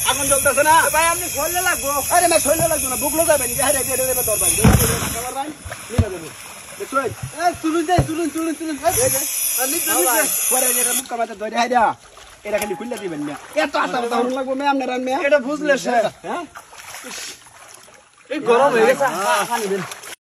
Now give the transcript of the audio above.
আগুন জ্বলতেছে না ভাই, আপনি শরীরে লাগবো। আরে না শরীরে লাগবো না, বুকলো যাবেন দরবার এটা খালি খুললে দিবেন না, এত আতা লাগবো ম্যাম না। এটা বুঝলে স্যার, হ্যাঁ এই গরম হয়ে গেছে।